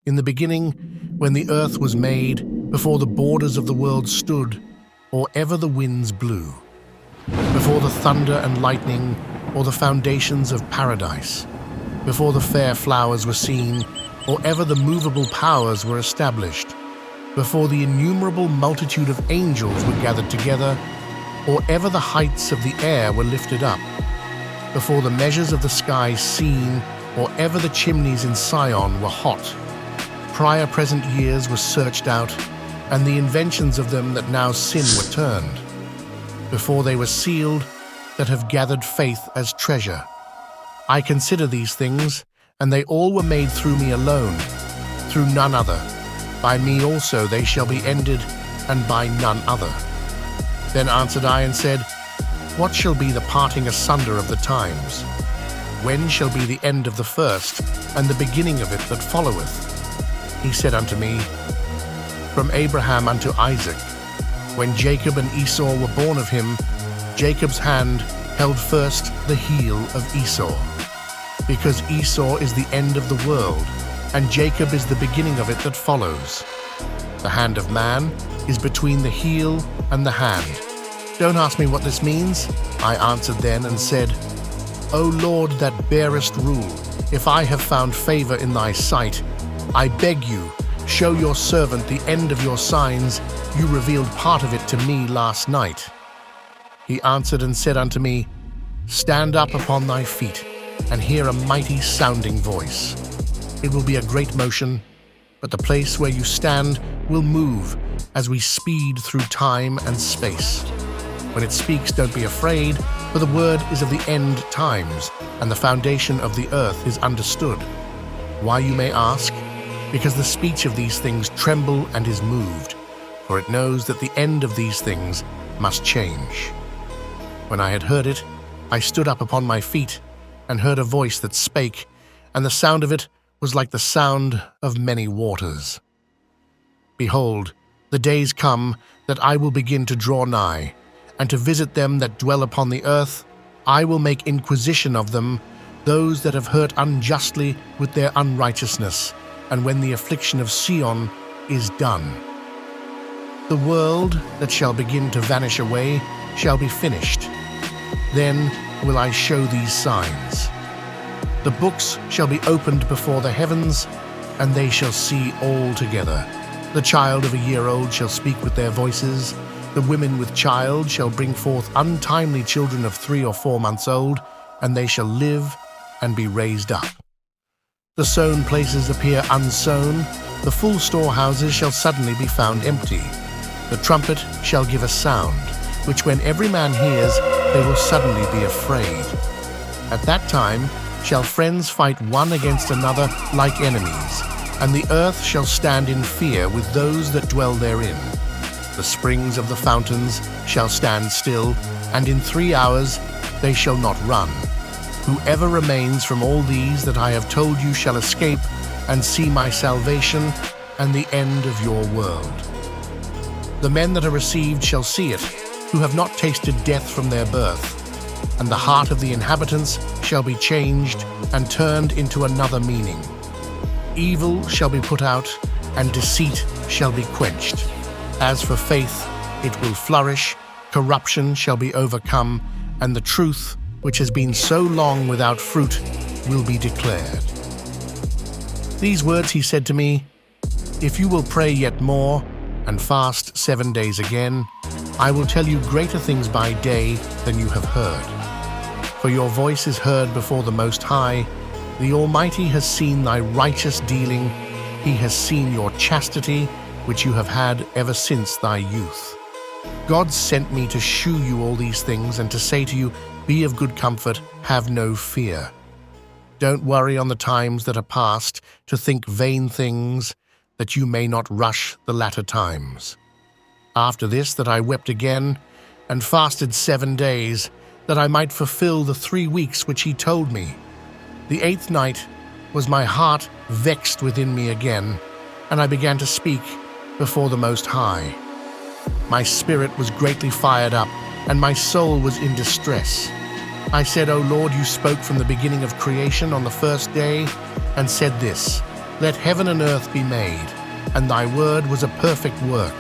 In the beginning, when the earth was made, before the borders of the world stood, or ever the winds blew, before the thunder and lightning, or the foundations of paradise, before the fair flowers were seen, or ever the movable powers were established, before the innumerable multitude of angels were gathered together, or ever the heights of the air were lifted up, before the measures of the sky seen, or ever the chimneys in Sion were hot. Prior present years were searched out, and the inventions of them that now sin were turned, before they were sealed, that have gathered faith as treasure. I consider these things, and they all were made through me alone, through none other. By me also they shall be ended, and by none other. Then answered I and said, What shall be the parting asunder of the times? When shall be the end of the first, and the beginning of it that followeth? He said unto me, From Abraham unto Isaac, when Jacob and Esau were born of him, Jacob's hand held first the heel of Esau, because Esau is the end of the world, and Jacob is the beginning of it that follows. The hand of man is between the heel and the hand. Don't ask me what this means. I answered then and said, O Lord that bearest rule, if I have found favor in thy sight, I beg you, show your servant the end of your signs. You revealed part of it to me last night. He answered and said unto me, Stand up upon thy feet, and hear a mighty sounding voice. It will be a great motion, but the place where you stand will move as we speed through time and space. When it speaks, don't be afraid, for the word is of the end times, and the foundation of the earth is understood. Why, you may ask? Because the speech of these things tremble and is moved, for it knows that the end of these things must change. When I had heard it, I stood up upon my feet, and heard a voice that spake, and the sound of it was like the sound of many waters. Behold, the days come that I will begin to draw nigh, and to visit them that dwell upon the earth. I will make inquisition of them, those that have hurt unjustly with their unrighteousness, and when the affliction of Sion is done. The world that shall begin to vanish away shall be finished. Then will I show these signs. The books shall be opened before the heavens, and they shall see all together. The child of a year old shall speak with their voices. The women with child shall bring forth untimely children of 3 or 4 months old, and they shall live and be raised up. The sown places appear unsown. The full storehouses shall suddenly be found empty. The trumpet shall give a sound, which when every man hears, they will suddenly be afraid. At that time shall friends fight one against another like enemies, and the earth shall stand in fear with those that dwell therein. The springs of the fountains shall stand still, and in 3 hours they shall not run. Whoever remains from all these that I have told you shall escape and see my salvation and the end of your world. The men that are received shall see it, who have not tasted death from their birth, and the heart of the inhabitants shall be changed and turned into another meaning. Evil shall be put out, and deceit shall be quenched. As for faith, it will flourish, corruption shall be overcome, and the truth, which has been so long without fruit, will be declared. These words he said to me, If you will pray yet more, and fast 7 days again, I will tell you greater things by day than you have heard. For your voice is heard before the Most High. The Almighty has seen thy righteous dealing. He has seen your chastity, which you have had ever since thy youth. God sent me to shew you all these things and to say to you, Be of good comfort, have no fear. Don't worry on the times that are past, to think vain things, that you may not rush the latter times. After this that I wept again, and fasted 7 days, that I might fulfill the 3 weeks which he told me. The 8th night was my heart vexed within me again, and I began to speak before the Most High. My spirit was greatly fired up, and my soul was in distress. I said, O Lord, you spoke from the beginning of creation on the first day, and said this, Let heaven and earth be made, and thy word was a perfect work.